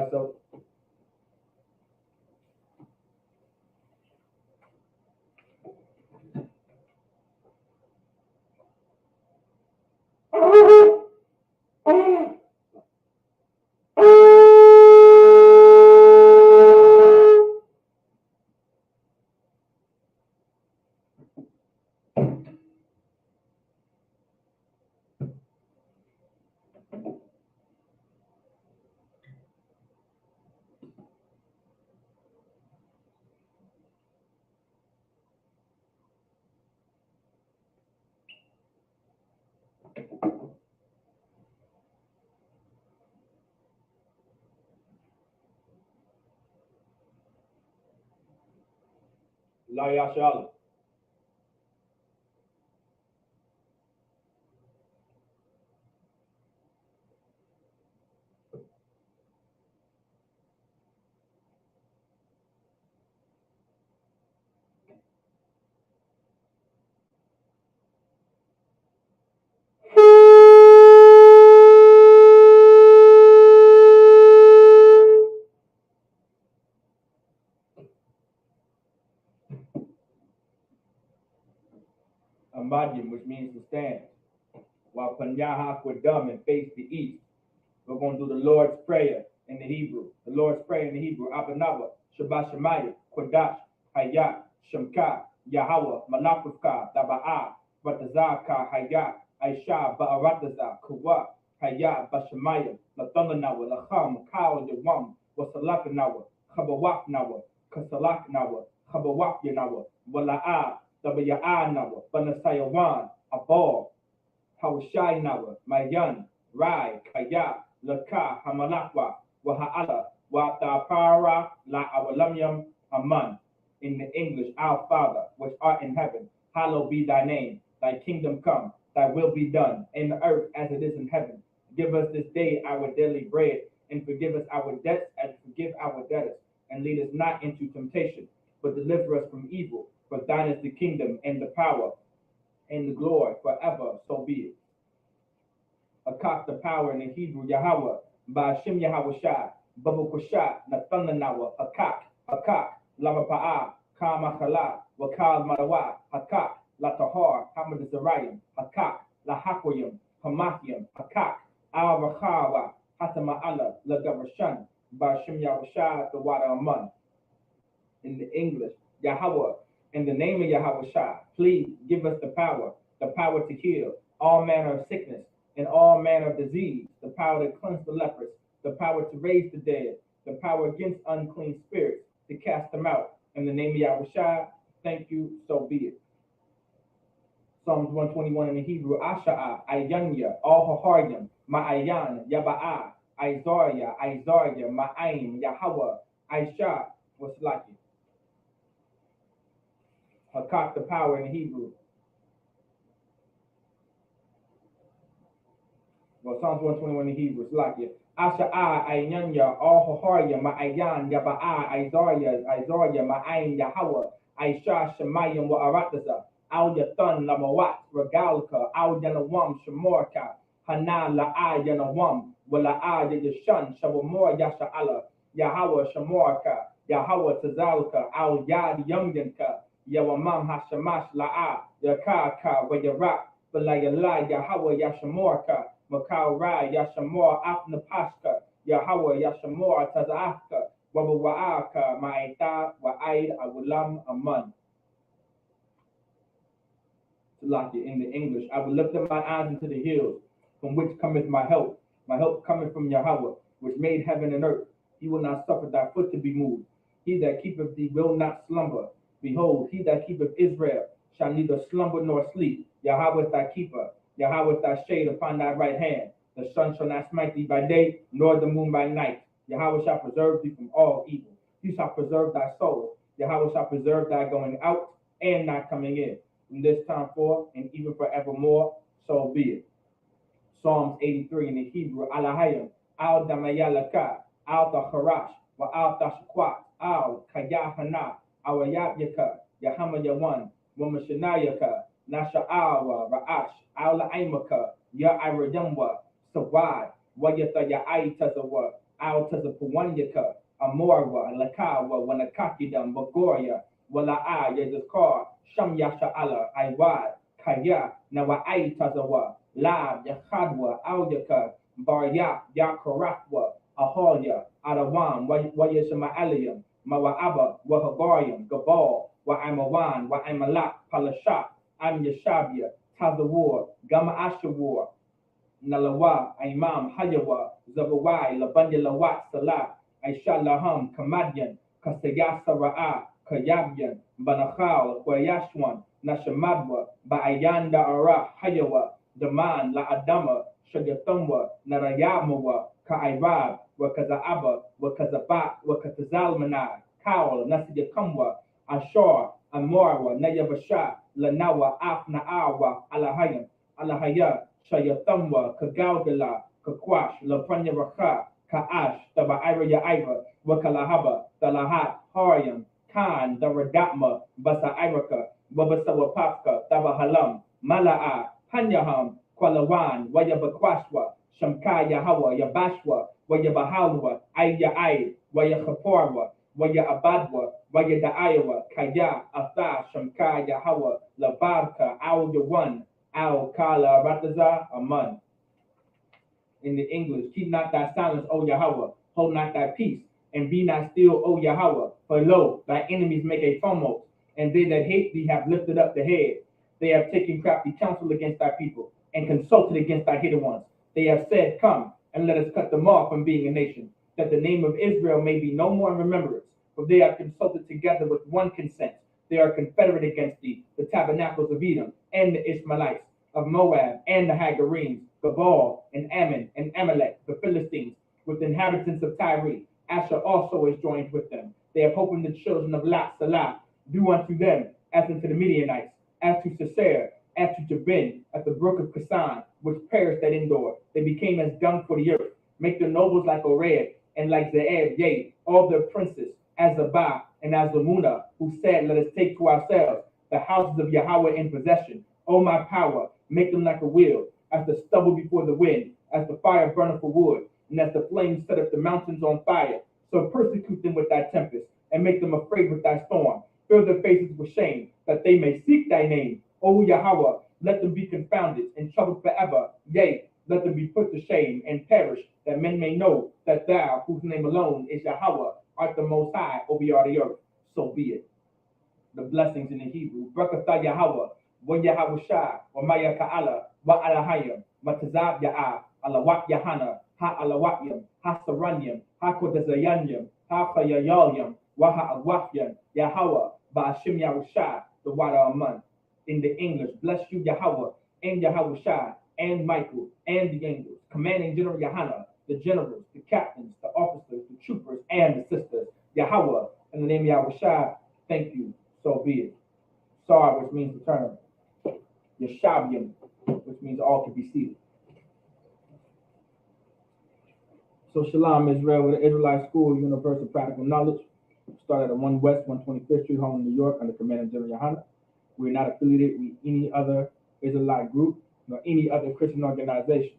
So La Yashal. Amadim, which means to stand. While Panyaha Kwadam and face the east. We're going to do the Lord's Prayer in the Hebrew. The Lord's Prayer in the Hebrew. Abanawa, Shabbat Shemaya, Kodash, Hayat, Shemka, Yahweh, Malakufka, Daba'a, Batazaka, Hayat, Aisha, Ba'arataza, Kuwa, Hayat, Bashemaya, Latanganawa, Lacham, Kal, Yawam, Wasalakanawa, Habawaknawa, Kasalaknawa, Habawakyanawa, Wala'a, Dabaya'anawa, Banasayawan, Abor, Hawashai Mayan, Rai, Kaya, Laka, Hamalakwa, Waha'ala, Watapara, La Awalamyam, Aman. In the English, our Father, which art in heaven, hallowed be thy name. Thy kingdom come, thy will be done, in the earth as it is in heaven. Give us this day our daily bread, and forgive us our debts as we forgive our debtors. And lead us not into temptation, but deliver us from evil. For thine is the kingdom, and the power, and the glory forever, so be it. Akak, the power in the Hebrew, Yahweh, Ba'ashem Yahweh Shai, Babukusha, Nathanawa, Akak, Lavapa'a, Kamakala, Wakal Madawa, Akak, Latahar, Hamad Zarayim, Akak, Lahakoyim, Hamathim, Akak, Al Rachawa, Hatama'ala, Lagavashan, Ba'ashem Yahweh Shai, the water Aman. In the English, Yahweh, in the name of Yahweh Shai, please give us the power to heal all manner of sickness and all manner of disease, the power to cleanse the lepers, the power to raise the dead, the power against unclean spirits, to cast them out. In the name of Yahweh Shai, thank you, so be it. Psalms 121 in the Hebrew, Asha'a, Ayanya, All Haharyam, Ma'ayan, Yaba'a, Isaiah, Ma'aim, Yahweh, Aisha, Waslaki. Hakak, the power in the Hebrew. Well, Psalms 121 in the Hebrew, Slakia. Asha'a, Ayanya, All Haharyam, Ma'ayan, Yaba'a, Isaiah, Ma'aim, Yahweh, Aisha, Shemayim, Wa'arataza. Al Yathan Lamawat, Regalka, Al Yanawam, Shamorka, Hana La'a Yanawam, Wala'a Yashan, Shabamor Yasha'ala, Yahweh Shamorka, Yahweh Tazalka, Al Yad Yumyanka, Yawamam Hashamash La'a, Yakaka, Wayarak, Balayala, Yahweh Yashamorka, Makau Ra, Yashamor Afnapashka, Yahweh Yashamor Tazahka, Wabawa'aka, Ma'ita, Wa'aid, Awulam, Aman. In the English, I will lift up my eyes into the hills, from which cometh my help. My help cometh from Yahweh, which made heaven and earth. He will not suffer thy foot to be moved. He that keepeth thee will not slumber. Behold, he that keepeth Israel shall neither slumber nor sleep. Yahweh is thy keeper. Yahweh is thy shade upon thy right hand. The sun shall not smite thee by day, nor the moon by night. Yahweh shall preserve thee from all evil. He shall preserve thy soul. Yahweh shall preserve thy going out and thy coming in. From this time forth and even forevermore, so be it. Psalms 83 in the Hebrew, Alahayim, Al Damayalaka, Al Tacharash, Wa Al Tashakwat, Al Kayahana, Awayabyaka, Yahama Yawan, Wamashanayaka, Nasha'awa, Ra'ash, Al Aimaka, Ya Iradamwa, Sawad, Wayata Ya'ai Tazawa, Al Tazapawanyaka, Amorwa, Lakawa, Wanakakidam, Bagoria, Wala'a, Yazakar, Shamyasha Allah, Iwad, Kaya, Nawa'ai Tazawa, Lab, Yakhadwa, Alyaka, Barya, Yakarafwa, Ahalya, Adawam, Wayashama Aliyam, Mawa'aba, Wahabariam, Gabal, Wa'amawan, Wa'amalak, Palashat, Am Yashabia, Tazawar, Gama Ashawar, Nalawa, Imam, Hayawa, Zabawai, Labanya Lawat, Salah, Aisha Laham, Kamadian, Kasayasa Ra'a, Kayabyan, Banachal, Kwayashwan, Nashamadwa, Ba'ayanda Ara, Hayawa, Daman, La Adama, Shagatumwa, Narayamawa, Ka'irab, Wakazaaba, Wakazabat, Wakazalmanai, Kaul, Nasiyakamwa, Ashar, Amorwa, Nayabasha, Lanawa, Afna'awa, Alahayam, Alahaya, Shayatamwa, Kagaudala, Kakwash, Lapranya Raka, Ka'ash, Taba'ira Ya'ira, Wakalahaba, Talahat, Haryam, Khan, Daradatma, Basa Iraka, Babasawapapka, Tabahalam, Mala'a, Hanyaham, Kwalawan, Wayabakwashwa, Shamka Yahawa, Yabashwa, Wayabahalwa, Ayya, Wayahaporwa, Waya Abadwa, Waya Da'ayawa, Kaya, Atha, Shamka Yahawa, Labarka, Al Yawan, Al Kala Rataza, Aman. In the English, keep not thy silence, O Yahweh, hold not thy peace, and be not still, O Yahweh, for lo, thy enemies make a tumult, and they that hate thee have lifted up the head. They have taken crafty counsel against thy people, and consulted against thy hidden ones. They have said, come, and let us cut them off from being a nation, that the name of Israel may be no more in remembrance. For they have consulted together with one consent. They are confederate against thee, the tabernacles of Edom, and the Ishmaelites, of Moab, and the Hagarenes, Gabal, and Ammon, and Amalek, the Philistines, with the inhabitants of Tyre. Asher also is joined with them. They have opened the children of Lot, Salah, do unto them as unto the Midianites, as to Sisera, as to Jabin, at the brook of Kasan, which perished at Endor. They became as dung for the earth. Make their nobles like Oreb, and like Zeeb, yea, all their princes, as Zabah, and as Zamuna, who said, let us take to ourselves the houses of Yahweh in possession. O my power, make them like a wheel, as the stubble before the wind, as the fire burneth for wood, and as the flames set up the mountains on fire. So persecute them with thy tempest, and make them afraid with thy storm. Fill their faces with shame, that they may seek thy name. O Yahweh, let them be confounded and troubled forever. Yea, let them be put to shame and perish, that men may know that thou, whose name alone is Yahweh, art the most high over all the earth. So be it. The blessings in the Hebrew. Barakatah Yahweh, wa Yahweh Shai, wa Maya Ka'ala, wa Alahayim, Matazab Ya'ah, Alawat Yahana, Ha Alawatyam, Ha Saranyam, Ha Kodazayanyam, Ha Chayayalyam, wa Ha'awafyam, Yahweh, Ba'ashim Yahushai, the water Aman. In the English, bless you Yahweh, and Yahweh Shai, and Michael, and the angels, commanding General Yahana, the generals, the captains, the officers, the troopers, and the sisters. Yahweh, in the name of Yahweh Shai, thank you, so be it. Sar, which means return. Yeshabium, which means all can be seated. So Shalom Israel, with the Israelite School of Universal Practical Knowledge, started at 1 West 125th Street, Harlem, New York, under Command of General Yohana. We're not affiliated with any other Israelite group nor any other Christian organization.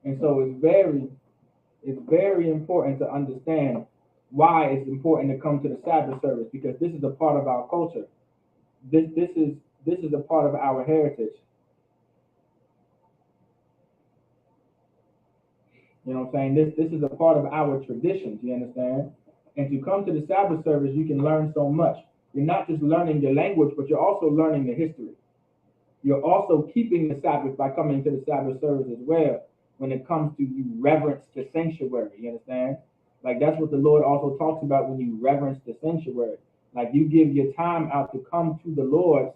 And so it's very important to understand why it's important to come to the Sabbath service, because this is a part of our culture. This is a part of our heritage. You know what I'm saying? This is a part of our traditions, you understand? And to come to the Sabbath service, you can learn so much. You're not just learning the language, but you're also learning the history. You're also keeping the Sabbath by coming to the Sabbath service as well. When it comes to you reverence the sanctuary, you understand? Like that's what the Lord also talks about when you reverence the sanctuary. Like you give your time out to come to the Lord's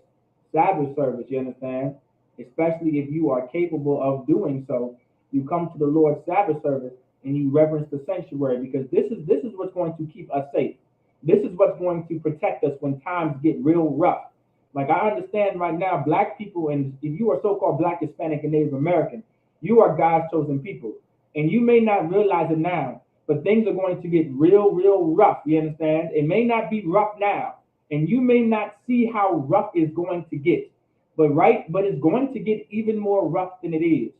Sabbath service, you understand? Especially if you are capable of doing so. You come to the Lord's Sabbath service and you reverence the sanctuary, because this is what's going to keep us safe. This is what's going to protect us when times get real rough. Like I understand right now, black people, and if you are so-called Black, Hispanic, and Native American, you are God's chosen people. And you may not realize it now, but things are going to get real rough, you understand? It may not be rough now, and you may not see how rough it's going to get. But it's going to get even more rough than it is.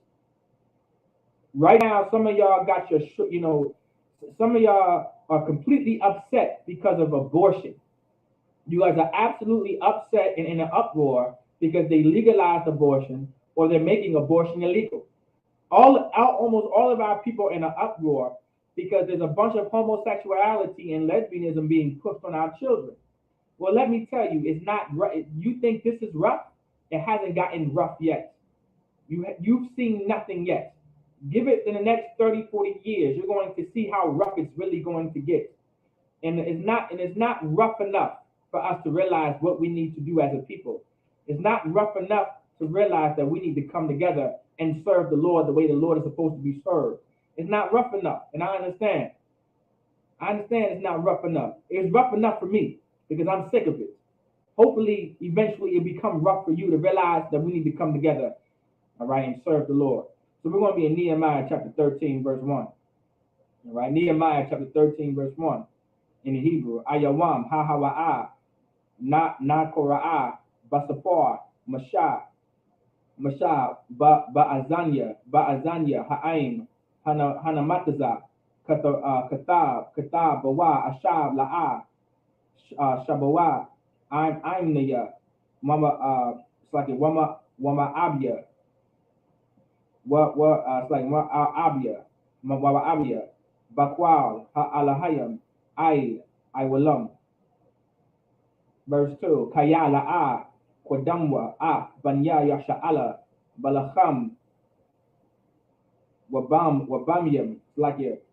Right now, some of y'all got your, some of y'all are completely upset because of abortion. You guys are absolutely upset and in an uproar because they legalized abortion or they're making abortion illegal. Almost all of our people are in an uproar because there's a bunch of homosexuality and lesbianism being pushed on our children. Well, let me tell you, it's not. You think this is rough? It hasn't gotten rough yet. You've seen nothing yet. Give it in the next 30, 40 years, you're going to see how rough it's really going to get. And it's not rough enough for us to realize what we need to do as a people. It's not rough enough to realize that we need to come together and serve the Lord the way the Lord is supposed to be served. It's not rough enough, and I understand. I understand it's not rough enough. It's rough enough for me because I'm sick of it. Hopefully, eventually, it become rough for you to realize that we need to come together, all right, and serve the Lord. So we're going to be in Nehemiah chapter 13, verse 1. All right, Nehemiah chapter 13, verse 1 in the Hebrew. Ayawam, ha-ha-wa-ah, na-kora'ah, basapar, mashah, ba'azanya, ha'aim, hanamataza, katab, bawa, ashab, la'ah, shabawa, aimnaya, it's like wama abya, it's like abya, abya, bakwal, alahayam, I walam. Verse 2, kaya la'a, kwadamwa, banya yasha'ala, balacham, wabamyam, it's like it,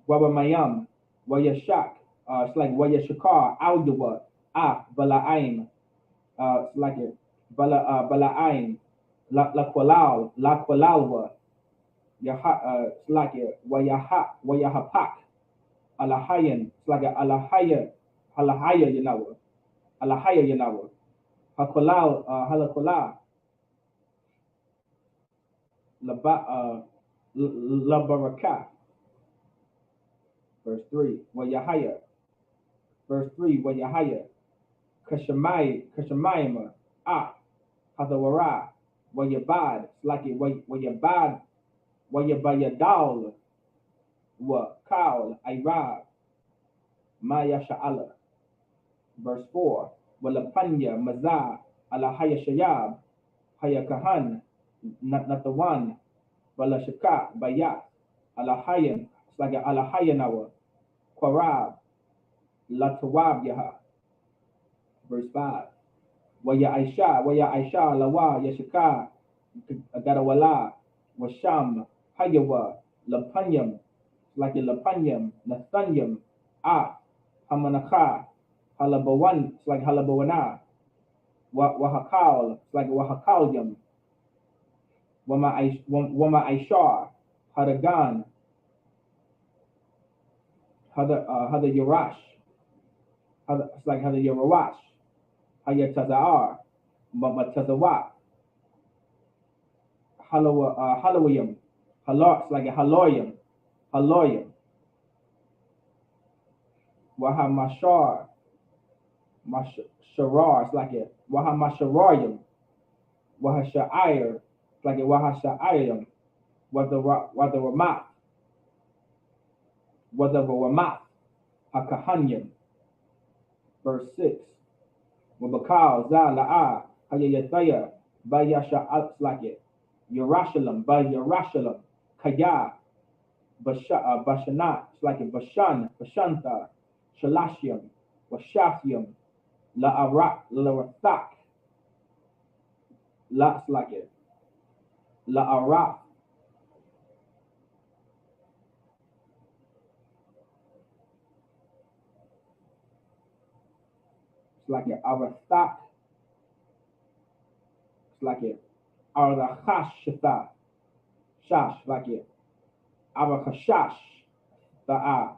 wabamayam, wayashak, it's like wayashakar, aldawa, bala'aim, it's like it, bala'aim, la kwalalwa, it's like it, wayahapak, alahayan, it's like a alahaya yanawa, halakola, labaraka. Verse 3, wayahaya. Verse 3, wayahaya. Kashamayima, hadawara, wayabad, it's like it, wayabad, wayabayadal, wa kaul, irab, maya sha'ala. Verse 4, walapanya, maza, alahaya shayab, hayakahan, natawan, walashaka, bayat, alahayan, it's like alahayanawa, kwarab, latawab yaha. Verse 5, waya aisha, lawa, yashaka, garawala, washam, hayawa, lapanyam, like a lapanyam, nathanyam, hamanaka, halabawan, it's like halabawana, wahakal, it's like wahakalyam, wama aishar, hadagan, hada yarash, it's like hada yarawash, hayatazar, matazawat, halawayam, it's like a haloyam, wahamashar, sharar, it's like a wahamasharayam, wahasha'ir, it's like a wahasha'ayam, wadawamath, hakahanyam. Verse 6, wabakal, za la'a, hayayataya, bayasha'al, it's like it, Yerushalayim, Kaya, Bashanat, it's like a Bashanta, Shalashium, Washafium, La'arak, La'rathak, it's like it, La'arak, it's like it, Arathak, it's like it, Arachashata, Shash, like it, Arakashash, Da'a,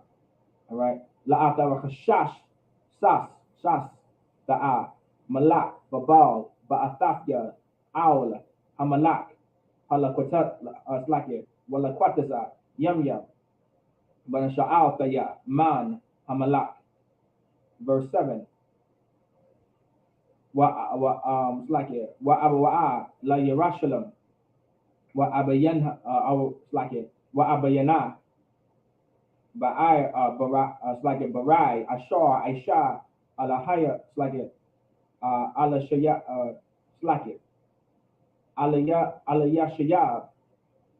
all right, La'at Arakashash, Shas, Da'a, Malak, Babal, Ba'athafya, Aul, Hamalak, Halaquatat, it's like it, Walaquataza, Yam, Banasha'al Taya, Man, Hamalak. Verse 7, it's like it, Wa Abawa'a, La Yerushalayim, wa abayan it's like it wa abayana, Barai, Barai, Ashar, Aisha, Alahaya, Alashaya, Alaya Shayab,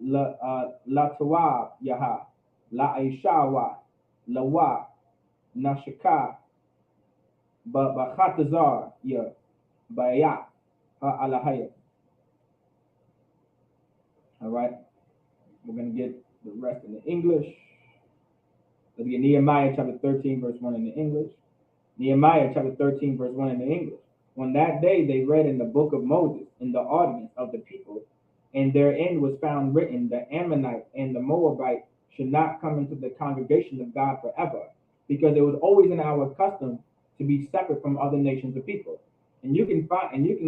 La Tawab, Yaha, La Aishawa, Lawa, Nashaka, Bakhatazar, Ya, Baya, Alahaya. All right, we're going to get the rest in the English. Let's get Nehemiah chapter 13, verse 1 in the English. Nehemiah chapter 13, verse 1 in the English. On that day they read in the book of Moses in the audience of the people, and therein was found written, the Ammonite and the Moabite should not come into the congregation of God forever, because it was always in our custom to be separate from other nations of people. And you can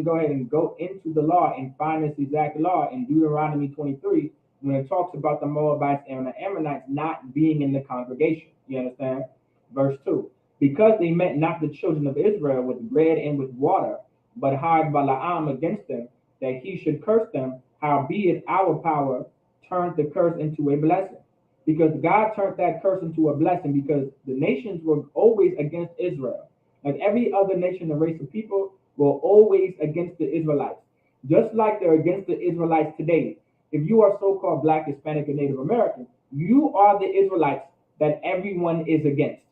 go ahead and go into the law and find this exact law in Deuteronomy 23 when it talks about the Moabites and the Ammonites not being in the congregation. You understand? Verse 2. Because they met not the children of Israel with bread and with water, but hired Balaam against them, that he should curse them, howbeit our power turned the curse into a blessing. Because God turned that curse into a blessing, because the nations were always against Israel. Like every other nation and race of people were always against the Israelites. Just like they're against the Israelites today. If you are so-called Black, Hispanic, and Native American, you are the Israelites that everyone is against.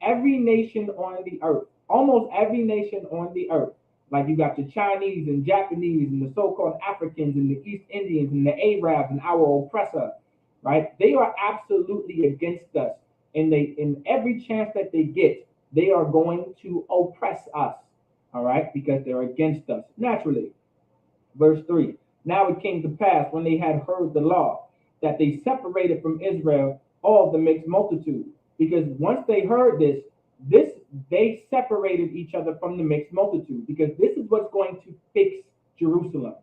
Every nation on the earth, almost every nation on the earth, like you got the Chinese and Japanese and the so-called Africans and the East Indians and the Arabs and our oppressor, right? They are absolutely against us. And in every chance that they get, they are going to oppress us, all right? Because they're against us, naturally. Verse 3, now it came to pass when they had heard the law, that they separated from Israel all the mixed multitude. Because once they heard this, they separated each other from the mixed multitude, because this is what's going to fix Jerusalem.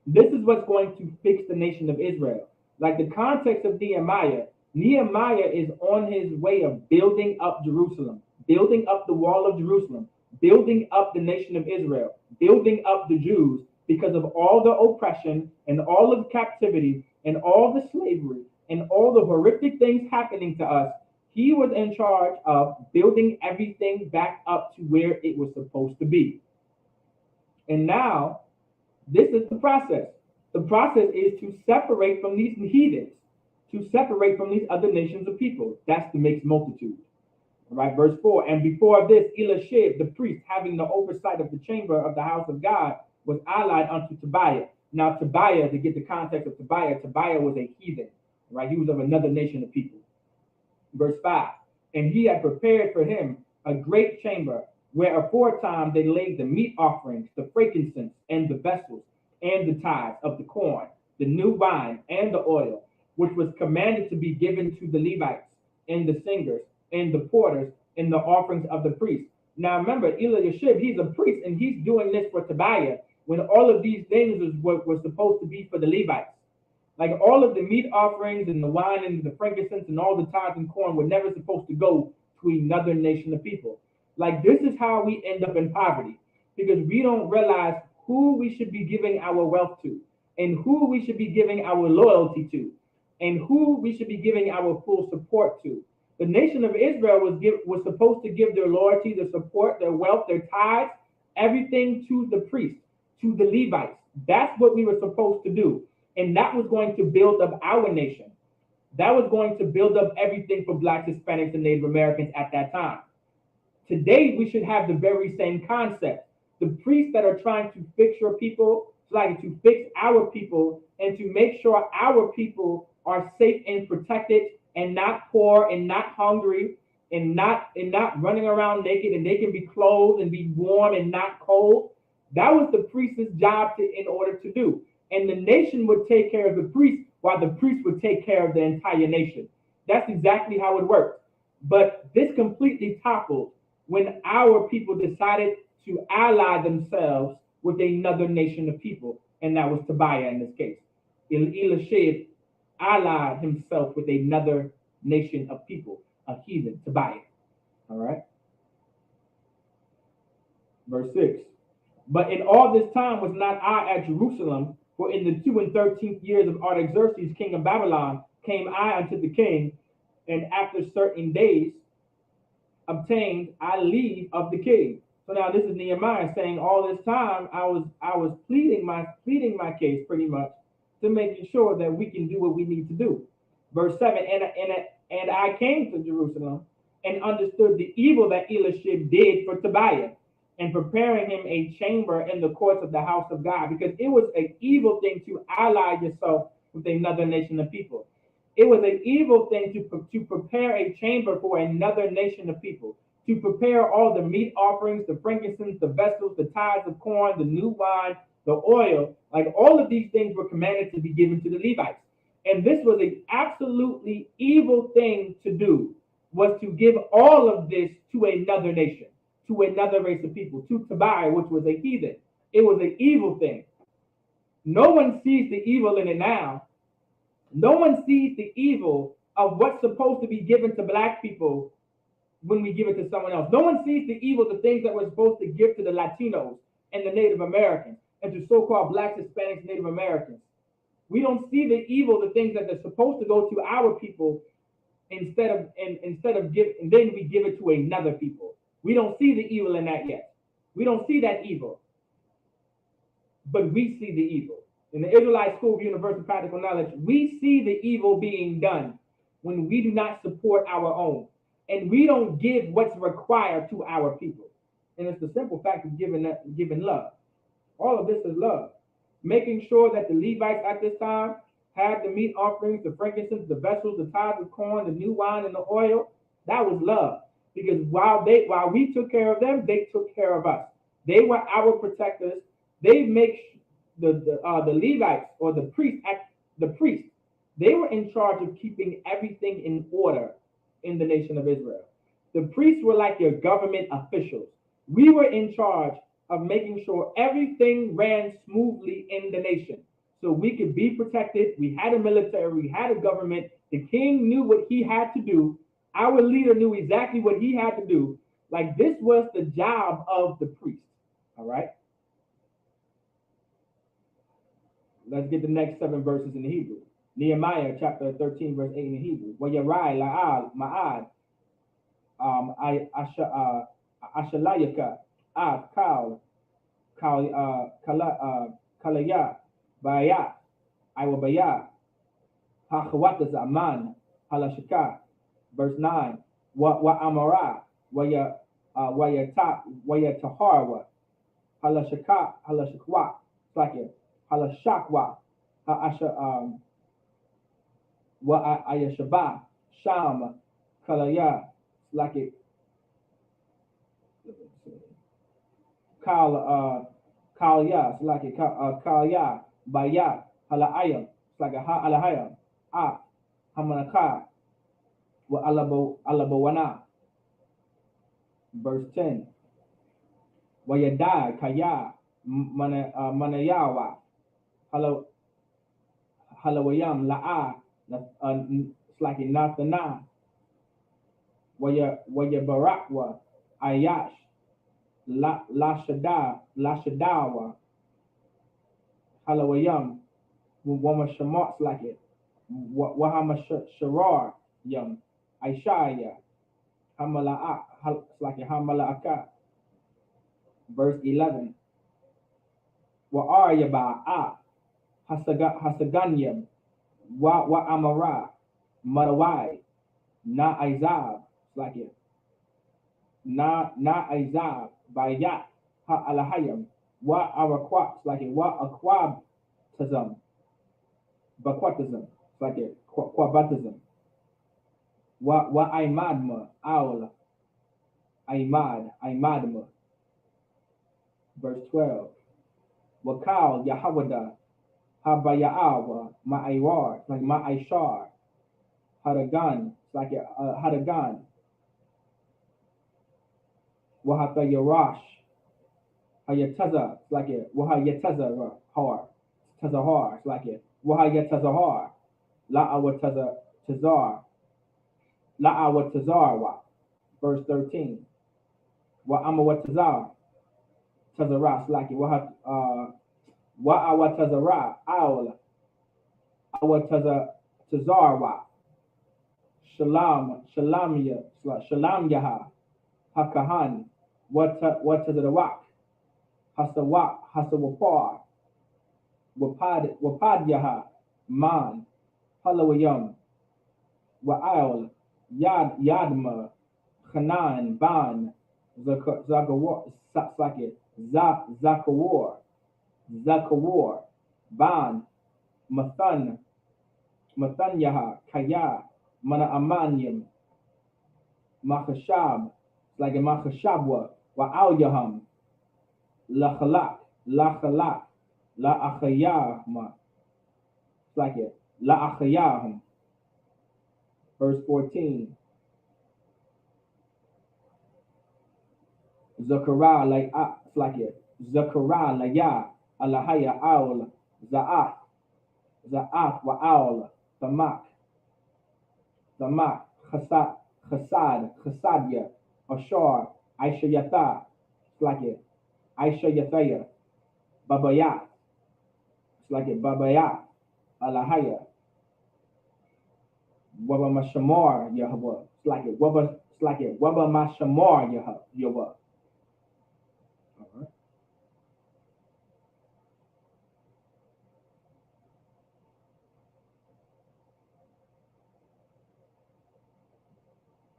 This is what's going to fix the nation of Israel. Like the context of Nehemiah is on his way of building up Jerusalem, building up the wall of Jerusalem, building up the nation of Israel, building up the Jews, because of all the oppression and all of the captivity and all the slavery and all the horrific things happening to us. He was in charge of building everything back up to where it was supposed to be. And now, this is the process. The process is to separate from these heathens, to separate from these other nations of people. That's the mixed multitude. All right, verse 4. And before this, Eliashib, the priest, having the oversight of the chamber of the house of God, was allied unto Tobiah. Now, Tobiah, to get the context of Tobiah was a heathen, right? He was of another nation of people. Verse 5, and he had prepared for him a great chamber, where aforetime they laid the meat offerings, the frankincense, and the vessels, and the tithes of the corn, the new wine, and the oil, which was commanded to be given to the Levites, and the singers, and the porters, and the offerings of the priests. Now remember, Eliashib, he's a priest, and he's doing this for Tobiah, when all of these things were supposed to be for the Levites. Like all of the meat offerings and the wine and the frankincense and all the tithes and corn were never supposed to go to another nation of people. Like this is how we end up in poverty, because we don't realize who we should be giving our wealth to, and who we should be giving our loyalty to, and who we should be giving our full support to. The nation of Israel was supposed to give their loyalty, their support, their wealth, their tithes, everything to the priests, to the Levites. That's what we were supposed to do. And that was going to build up our nation. That was going to build up everything for Blacks, Hispanics, and Native Americans at that time. Today, we should have the very same concept. The priests that are trying to fix your people, trying to fix our people, and to make sure our people are safe and protected, and not poor, and not hungry, and not running around naked, and they can be clothed and be warm and not cold. That was the priest's job in order to do. And the nation would take care of the priest, while the priest would take care of the entire nation. That's exactly how it worked. But this completely toppled when our people decided to ally themselves with another nation of people, and that was Tobiah in this case. Eliashib allied himself with another nation of people, a heathen, Tobiah. All right. Verse 6. But in all this time was not I at Jerusalem, For in the 2 and 13th years of Artaxerxes, king of Babylon, came I unto the king, and after certain days obtained I leave of the king. So now this is Nehemiah saying all this time I was pleading my case pretty much to making sure that we can do what we need to do. Verse 7, and I came to Jerusalem and understood the evil that Elishib did for Tobiah, and preparing him a chamber in the courts of the house of God, because it was an evil thing to ally yourself with another nation of people. It was an evil thing to prepare a chamber for another nation of people, to prepare all the meat offerings, the frankincense, the vessels, the tithes of corn, the new wine, the oil. Like all of these things were commanded to be given to the Levites. And this was an absolutely evil thing to do, was to give all of this to another nation, to another race of people, to Tobiah, which was a heathen. It was an evil thing. No one sees the evil in it now. No one sees the evil of what's supposed to be given to black people when we give it to someone else. No one sees the evil, the things that we're supposed to give to the Latinos and the Native Americans and to so-called blacks, Hispanics, Native Americans. We don't see the evil, the things that are supposed to go to our people instead of give, and then we give it to another people. We don't see the evil in that yet. We don't see that evil, but we see the evil. In the Israelite School of Universal Practical Knowledge, we see the evil being done when we do not support our own, and we don't give what's required to our people. And it's the simple fact of giving love. All of this is love. Making sure that the Levites at this time had the meat offerings, the frankincense, the vessels, the tithes of corn, the new wine, and the oil. That was love. Because while we took care of them, they took care of us. They were our protectors. They make the Levites or the priests, they were in charge of keeping everything in order in the nation of Israel. The priests were like your government officials. We were in charge of making sure everything ran smoothly in the nation, so we could be protected. We had a military, we had a government. The king knew what he had to do. Our leader knew exactly what he had to do. Like, this was the job of the priest. All right. Let's get the next 7 verses in the Hebrew. Nehemiah chapter 13, verse 8 in the Hebrew. Wayarai la'al ma'ad ashalayaka kalaya bayat iwabaya hachwatas aman halashika. Verse 9. Wa amara wayataharwa halashakwa. Like it. Halashakwa, wa ayashaba, sham, kalaya, like it, kalya, like it, kalya, bayat, halayam, like a halayam, hamanaka, wa alabawana. Verse 10. Wayadai, kaya, manayawa. Halawayam la'a slaki nathana waya barakwa ayash lashadawa halawayam wama shamat slaki wahama sharar yam aishaya hamala'a slaki hamala'aka. Verse 11. Wa aryaba'a Hasaganyam, wa amara, marawai, na izab, like it, na izab, bayat, ha alahayam, wa araquat, like it, wa aquabtism, baquatism, like it, quabatism, wa aimadma, aul, aimadma. Verse 12. Wakal Yahawada Habayaawa Ma'aiwar, like Ma'aishar, Hadagan, like Hadagan, Wahata Yarash, Hayataza, like it, Wahayataza Har, Tazahar, like it, Wahayatazahar, La'awataza Tazar, La'awatazarwa. Verse 13. Wa Amawatazar, Tazaras, like it, wa awatazara aul awatazarwa shalom yaha hakahan watazarawak hasawapar wapad yaha man halawayam wa'al yadma Hanan ban Zakawar ban Mathanyaha Kaya Mana Amanyam Mahashab like a Mahashabwa Wa'al Yaham La Achayahma like it La Achayaham. Verse 14. Zachariah like it Zachariah Laya Alahaya Aul Za'af Wa'aul Tamak Chasadya Ashar Aishayatha like it Aishayathaya Babayat like it Babayat Alahaya Waba Mashamar Yahweh like it Waba Mashamar Yahweh.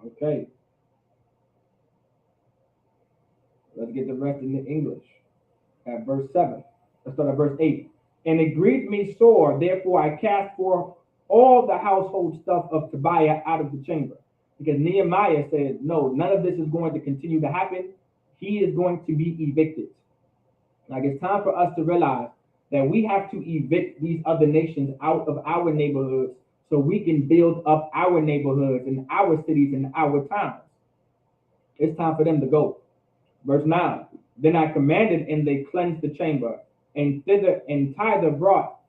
Okay, let's get the rest in the English. At verse 7. Let's start at verse 8. And it grieved me sore, therefore I cast forth all the household stuff of Tobiah out of the chamber. Because Nehemiah said, no, none of this is going to continue to happen. He is going to be evicted. Like it's time for us to realize that we have to evict these other nations out of our neighborhoods so we can build up our neighborhoods and our cities and our towns. It's time for them to go. Verse 9. Then I commanded, and they cleansed the chamber, and thither brought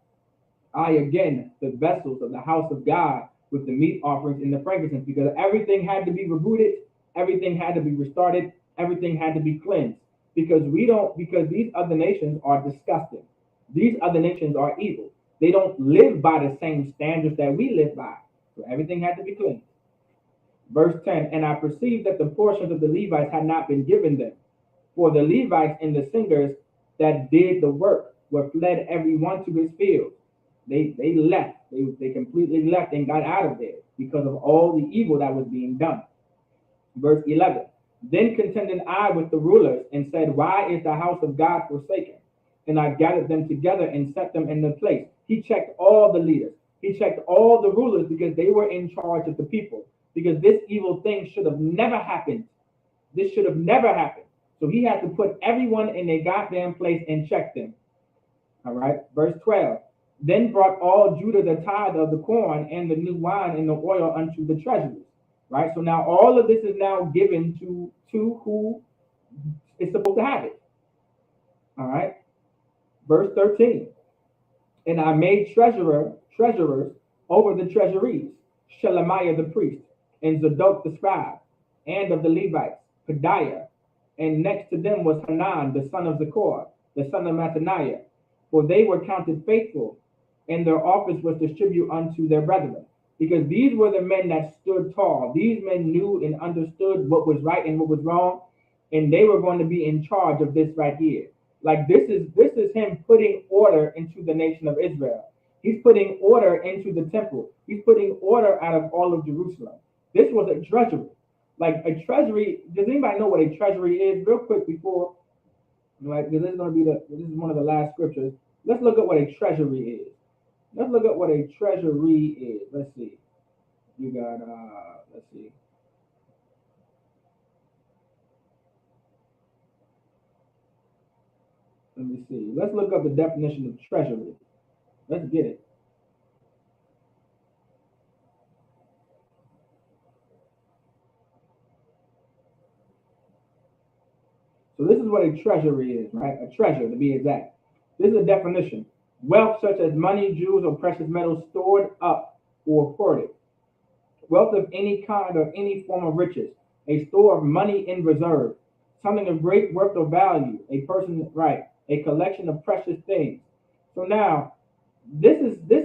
I again the vessels of the house of God with the meat offerings and the frankincense, because everything had to be rebooted, everything had to be restarted, everything had to be cleansed. Because these other nations are disgusting. These other nations are evil. They don't live by the same standards that we live by. So everything had to be cleansed. Verse 10, and I perceived that the portions of the Levites had not been given them. For the Levites and the singers that did the work were fled every one to his field. They left. They completely left and got out of there because of all the evil that was being done. Verse 11. Then contended I with the rulers and said, why is the house of God forsaken? And I gathered them together and set them in the place. He checked all the leaders. He checked all the rulers because they were in charge of the people. Because this evil thing should have never happened. This should have never happened. So he had to put everyone in their goddamn place and check them. All right. Verse 12. Then brought all Judah the tithe of the corn and the new wine and the oil unto the treasuries. Right. So now all of this is now given to who is supposed to have it. All right. Verse 13. And I made treasurers over the treasuries, Shelemiah the priest, and Zadok the scribe, and of the Levites, Pedaiah, and next to them was Hanan, the son of Zaccur, the son of Mattaniah, for they were counted faithful, and their office was distributed unto their brethren. Because these were the men that stood tall. These men knew and understood what was right and what was wrong, and they were going to be in charge of this right here. Like this is him putting order into the nation of Israel. He's putting order into the temple. He's putting order out of all of Jerusalem. This was a treasury. Like a treasury, does anybody know what a treasury is? Real quick before, like this is one of the last scriptures. Let's look at what a treasury is. Let's look at what a treasury is. Let's see. You got let's see. Let me see. Let's look up the definition of treasury. Let's get it. So this is what a treasury is, right? A treasure, to be exact. This is a definition. Wealth such as money, jewels, or precious metals stored up or hoarded. Wealth of any kind or any form of riches. A store of money in reserve. Something of great worth or value. A person, right? A collection of precious things. So now, this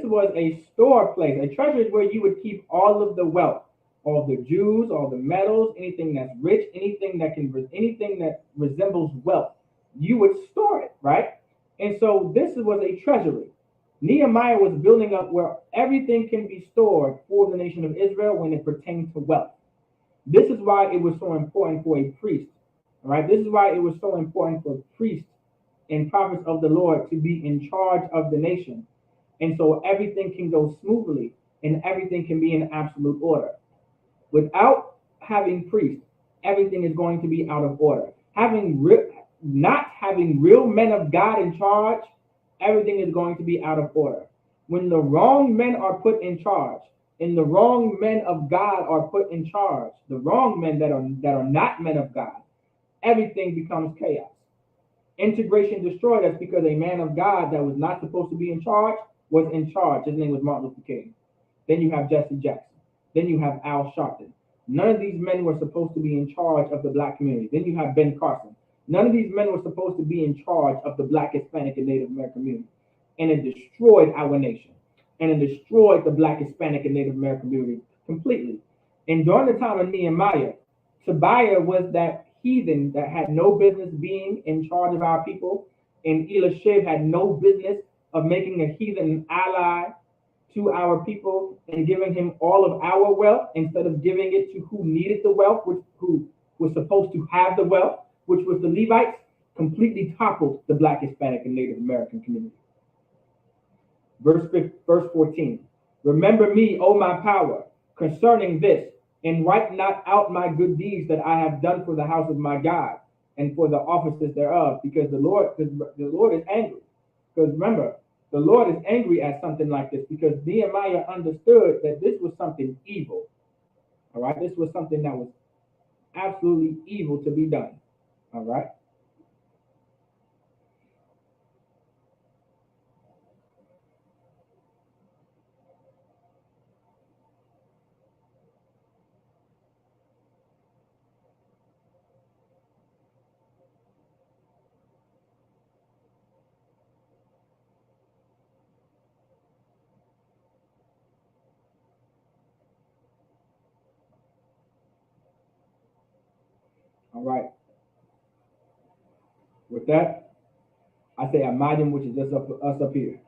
was a store place. A treasure is where you would keep all of the wealth, all the jewels, all the metals, anything that's rich, anything that resembles wealth. You would store it, right? And so this was a treasury. Nehemiah was building up where everything can be stored for the nation of Israel when it pertains to wealth. This is why it was so important for a priest, all right? This is why it was so important for priests and prophets of the Lord to be in charge of the nation. And so everything can go smoothly and everything can be in absolute order. Without having priests, everything is going to be out of order. Not having real men of God in charge, everything is going to be out of order. When the wrong men are put in charge, and the wrong men of God are put in charge, the wrong men that are not men of God, everything becomes chaos. Integration destroyed us because a man of God that was not supposed to be in charge was in charge. His name was Martin Luther King. Then you have Jesse Jackson. Then you have Al Sharpton. None of these men were supposed to be in charge of the black community. Then you have Ben Carson. None of these men were supposed to be in charge of the black, Hispanic, and Native American community. And it destroyed our nation. And it destroyed the black, Hispanic, and Native American community completely. And during the time of Nehemiah, Tobiah was that heathen that had no business being in charge of our people. And Elishib had no business of making a heathen an ally to our people and giving him all of our wealth instead of giving it to who needed the wealth, who was supposed to have the wealth, which was the Levites, completely toppled the black, Hispanic, and Native American community. Verse 14, remember me, O my power, concerning this, and write not out my good deeds that I have done for the house of my God and for the offices thereof, because the Lord is angry. Because remember, the Lord is angry at something like this because Nehemiah understood that this was something evil. All right, this was something that was absolutely evil to be done. All right. All right. With that, I say Imagine, which is just us up here.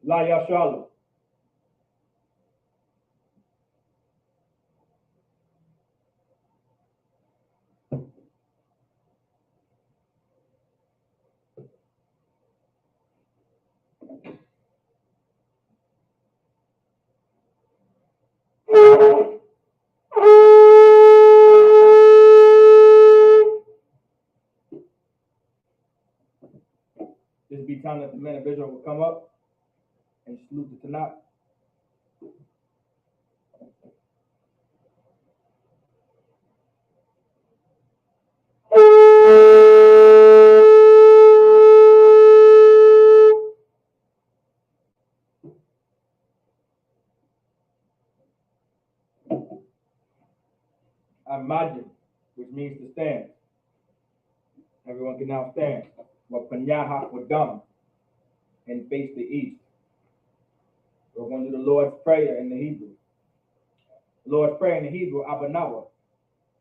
La Yashala. This be time that the men of Israel will come up and salute the Tanakh. Imagine, which means to stand. Everyone can now stand. Wapanyaha Wadam, and face the east. We're going to do the Lord's Prayer in the Hebrew. The Lord's Prayer in the Hebrew, Abanawa,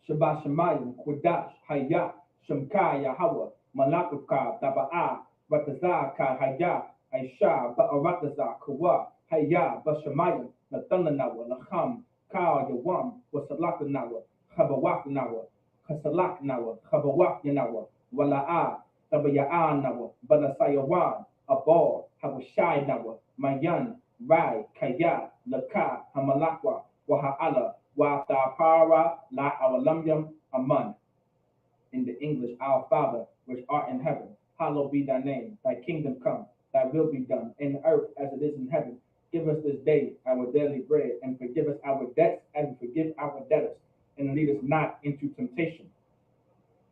Shabbat Shemayim, Kodash, Hayah, Shemka, Yahweh, Malakukah, Taba'a, Batazaka, Hayah, Aisha, Ba'arataza, Kawa, Hayah, Bashamayim, Nathanawa, Lacham, Ka, Yawam, Wasalakanawa, Habawakanawa, Kasalaknawa, Habawakanawa, Wala'a, Tabaya'anawa, Banasayawan, Abal, Hawashai Nawa, Mayan, Rai, Kaya, Laka, Hamalakwa, Waha'ala, Wa Para, La Awalamyam, Aman. In the English, Our Father, which art in heaven, hallowed be thy name. Thy kingdom come, thy will be done, in earth as it is in heaven. Give us this day our daily bread, and forgive us our debts as we forgive our debtors. And lead us not into temptation,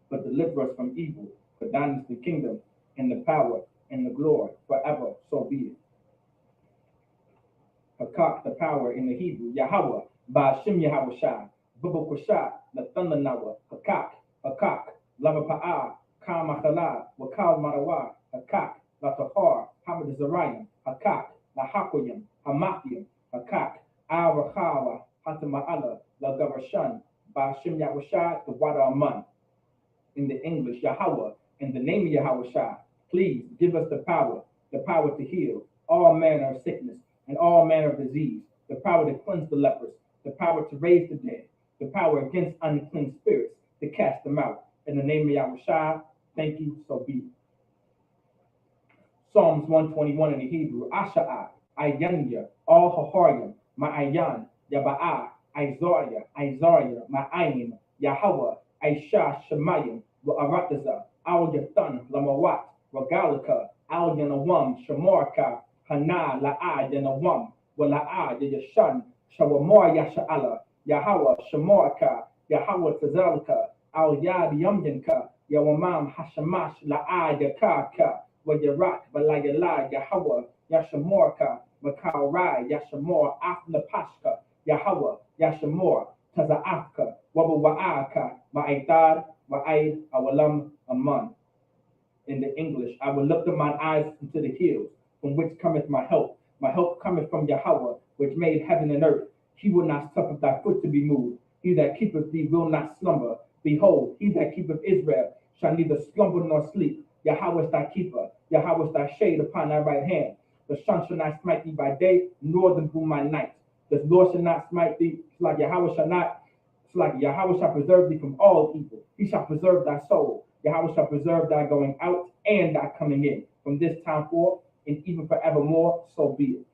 but deliver us from evil. For thine is the kingdom, and the power, and the glory, forever. So be it. Hakak, the power in the Hebrew, Yahweh, Ba'ashim Yahawashai, Bubukwashai, the thunder Nawa, Hakak, Lava Pa'a, Kal Machala, Wakal Marawa, Hakak, La Tahar, Hamad Zarayim, Hakak, La Hakoyim, Hamathium, Hakak, Al Rachawa, Hatama'ala, La Gavarashan, Ba'ashim Yahawashai, the water Aman. In the English, Yahweh, in the name of Yahawashai, please give us the power to heal all manner of sickness and all manner of disease, the power to cleanse the lepers, the power to raise the dead, the power against unclean spirits, to cast them out. In the name of Yahushua, thank you, so be it. Psalms 121 in the Hebrew, Asha'a, Ayanya, All Haharyam, Ma'ayan, Yaba'a, Isaiah, Ma'ayin, Yahweh, Aisha, Shemayim, Wa'arataza, Al Yathan, Lamawat, Wagalika, Al Yanawam, Shamarka, Hana, La'a, Yanawam, Wala'a, Yashan, Shawamor Yasha'ala, Yahweh, Shamarka, Yahweh Tazalka, Al Yad Yamyanka, Yawamam Hashamash, La'a, Yakaka, Wayarak, Balayala, Yahweh, Yashamorka, Makal Rai, Yashamor, Afnapashka, Yahweh, Yashamor, Taza'afka, Wabawa'aka, Ma'aitad, Ma'aid, Awalam, Aman. In the English, I will lift up mine eyes into the hills, from which cometh my help. My help cometh from Yahweh, which made heaven and earth. He will not suffer thy foot to be moved. He that keepeth thee will not slumber. Behold, he that keepeth Israel shall neither slumber nor sleep. Yahweh is thy keeper. Yahweh is thy shade upon thy right hand. The sun shall not smite thee by day, nor the moon by night. The Lord shall not smite thee, Yahweh shall preserve thee from all evil. He shall preserve thy soul. Yahweh shall preserve thy going out and thy coming in, from this time forth and even forevermore, so be it.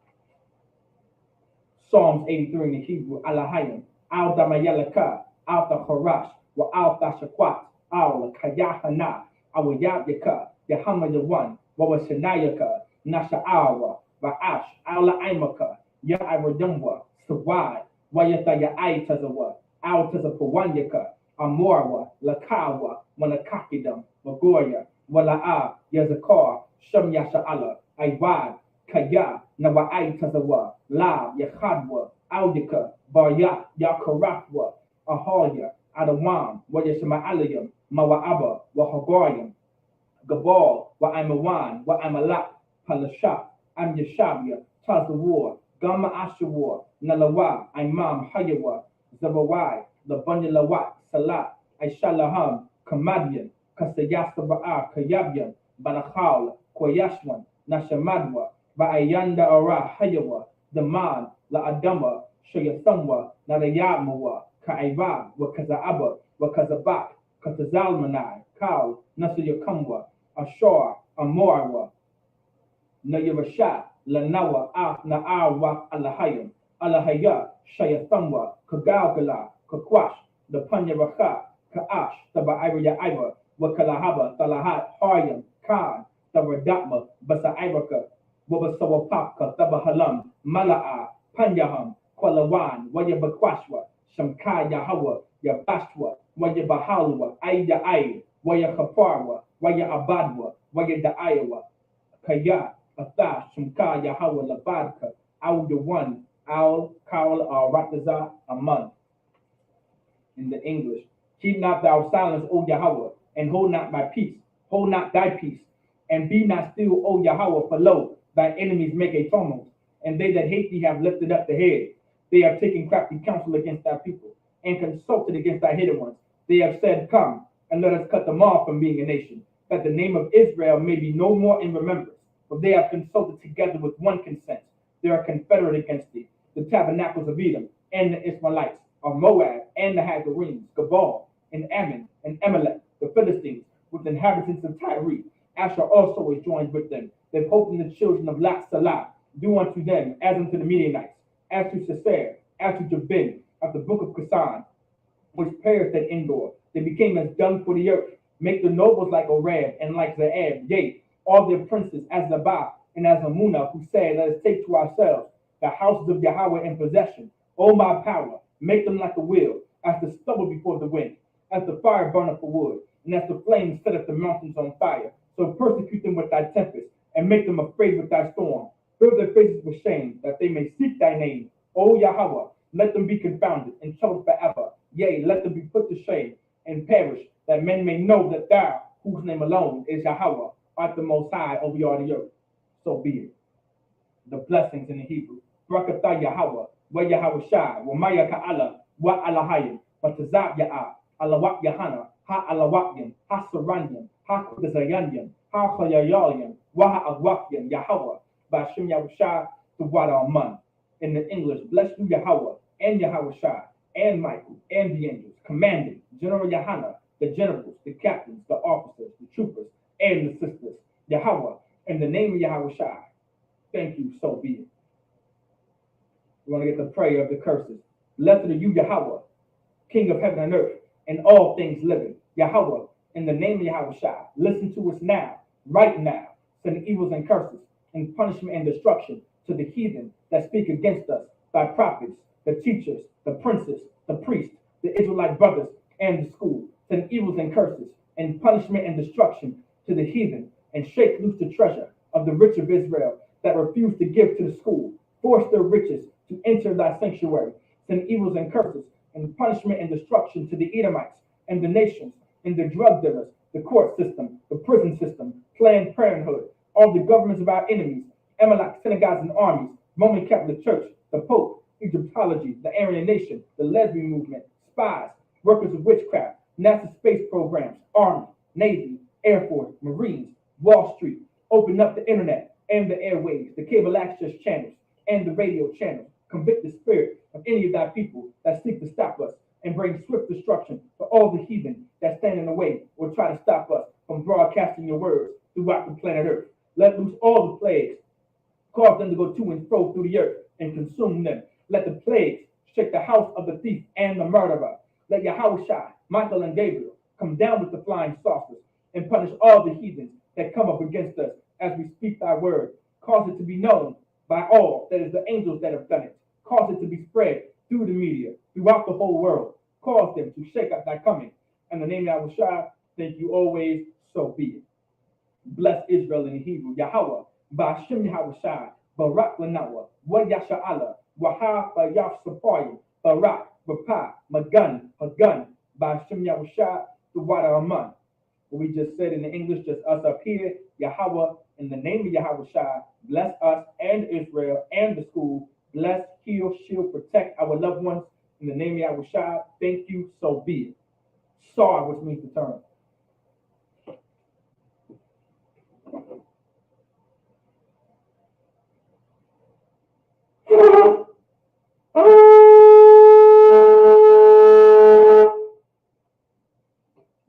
Psalms 83 in the Hebrew, Alahayim, Al Damayelaka, Al Tacharash, Wa Al Tashakwat, Al Kayahana, Al Yabyaka, Yahama Yawan, Wa Shanayaka, Nasha'awa, Ra'ash, Al La'imaka, Ya'awadumwa, Sawai, Wayata Ya'ai Tazawa, Al Tazapawanyaka, Amorwa, Lakawa, Manakakidam, Magoya, Wala'a, Yazakar, Shem Yasha'ala, Aiwad, Kaya, Nawa'ai Tazawa, La, Yachadwa, Audika, Barya, Yakarafwa, Ahoya, Adawam, Wayashama'alayam, Mawa'aba, Wahagoyam, Gabal, Wa'aimawan, Wa'aimalak, Palashat, Am Yashabya, Tazawar, Gama Ashawar, Nalawa, Imam Hayawa, Zabawai, Labanya Lawat, Salat, Aishalaham, Kamadian, Kasayasaba'a, Kayabyan, Banachal, Koyashwan, Nashamadwa, Ba'ayanda Ara Hayawa, Daman, La Adama, Shayathamwa, Nadayamawa, Ka'aiva, Wakaza'aba, Wakazabak, Katazalmanai, Kal, Nasuyakamwa, Ashor, Amorwa, Nayarasha, Lanawa, Af Na'awa, Alahayam, Alahaya, Shayathamwa, Kagalgala, Kakwash, the Panyaracha, Ka'ash, the Ba'ira Ira, Wakalahaba, Talahat, Haryam, Khan, the Radatma, Basa Iraka, Wabasawapaka, Tabahalam, Mala'a, Panyaham, Kwalawan, Wayabakwashwa, Shamka Yahawa, Yabashwa, Wayabahalwa, Aya Ay, Wayakaparwa, Waya Abadwa, Waya Da'ayawa, Kaya, Athash, Shamka Yahawa, Labadka, Al Yawan, Al Kal Rataza, Aman. In the English, keep not thou silence, O Yahweh, and hold not my peace, hold not thy peace, and be not still, O Yahweh, for lo, thy enemies make a tumult, and they that hate thee have lifted up the head. They have taken crafty counsel against thy people, and consulted against thy hidden ones. They have said, come, and let us cut them off from being a nation, that the name of Israel may be no more in remembrance. For they have consulted together with one consent. They are confederate against thee, the tabernacles of Edom, and the Ishmaelites, of Moab, and the Hagarenes, Gabal, and Ammon, and Amalek, the Philistines, with the inhabitants of Tyre. Asher also is joined with them. that hope in the children of Lot Salah. Do unto them as unto the Midianites, as to Sisera, as to Jabin, of the book of Kasan, which perished at Endor. They became as dung for the earth. Make the nobles like Oreb and like Zeeb, yea, all their princes as Zabah and as Amunah, who said, let us take to ourselves the houses of Yahweh in possession. O my power, make them like a wheel, as the stubble before the wind, as the fire burneth for wood, and as the flames setteth the mountains on fire. So persecute them with thy tempest, and make them afraid with thy storm. Fill their faces with shame, that they may seek thy name. O Yahweh, let them be confounded and troubled forever. Yea, let them be put to shame and perish, that men may know that thou, whose name alone is Yahweh, art the most high over all the earth. So be it. The blessings in the Hebrew. Barakatah Yahweh, wa Yahweh Shai, wa Maya Ka'ala, wa Alahayim, wa Tazab Ya'ah, Alawak Yahana, ha Alawakyam, ha Saranyam, ha Kudazayanyam, ha Khayayayam, wa ha Agwakyam, Yahweh, Bashim Yahushai, the water Aman. In the English, bless you Yahweh, and Yahweh Shai, and Michael, and the angels, commanding General Yahana, the generals, the captains, the officers, the troopers, and the sisters, Yahweh, in the name of Yahweh Shai. Thank you, so be it. We're going to get the prayer of the curses. Blessed are you, Yahweh, King of heaven and earth, and all things living. Yahweh, in the name of Yahweh Shai, listen to us now, right now. Send evils and curses, and punishment and destruction to the heathen that speak against us, thy prophets, the teachers, the princes, the priests, the Israelite brothers, and the school. Send evils and curses, and punishment and destruction to the heathen, and shake loose the treasure of the rich of Israel that refuse to give to the school. Force their riches to enter thy sanctuary. Send evils and curses, and punishment and destruction to the Edomites and the nations, and the drug dealers, the court system, the prison system, Planned Parenthood, all the governments of our enemies, Amalek synagogues and armies, Roman Catholic Church, the Pope, Egyptology, the Aryan Nation, the lesbian movement, spies, workers of witchcraft, NASA space programs, Army, Navy, Air Force, Marines, Wall Street. Open up the internet and the airwaves, the cable access channels, and the radio channels. Convict the spirit of any of thy people that seek to stop us, and bring swift destruction to all the heathen that stand in the way or try to stop us from broadcasting your words throughout the planet Earth. Let loose all the plagues, cause them to go to and fro through the earth and consume them. Let the plagues shake the house of the thief and the murderer. Let Yahweh Shai, Michael, and Gabriel come down with the flying saucers and punish all the heathens that come up against us as we speak thy word. Cause it to be known by all that is the angels that have done it. Cause it to be spread through the media, throughout the whole world. Cause them to shake up thy coming. In the name of Yahweh Shai, thank you always, so be it. Bless Israel in the Hebrew. Yahweh, Ba'ashem Yahweh Shai, Barak Lanawa, Wa Yasha'ala, Waha Bayaf Sapayim, Barak, Rapah, Magun, Hagun, Ba'ashem Yahweh Shai, the water Aman. What we just said in the English, just us up here, Yahweh, in the name of Yahweh Shai, bless us and Israel and the school. Bless, heal, shield, protect our loved ones. In the name of Yahweh Shai, thank you, so be it. Sar, which means to turn.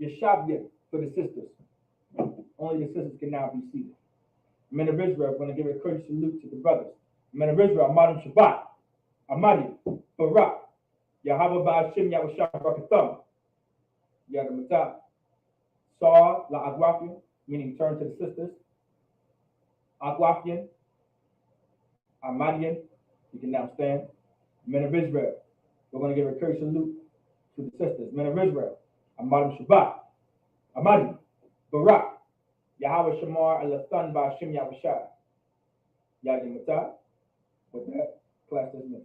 Yeshavia for the sisters. Only the sisters can now be seated. Men of Israel are going to give a courteous salute to the brothers. Men of Israel, Amadim Shabbat, Amadim, Barak, Yahweh Ba'ashem Yahweh Shai Barakatham, Yadamatah, Sar La Agwafian, meaning turn to the sisters. Agwafian, Amadian, you can now stand. Men of Israel, we're going to give a courteous salute to the sisters. Men of Israel, Amadim Shabbat, Amadim, Barak, Yahweh Shamar Al-Athan Ba'ashem Yahweh Shai. Yadamatah. With that, class dismissed.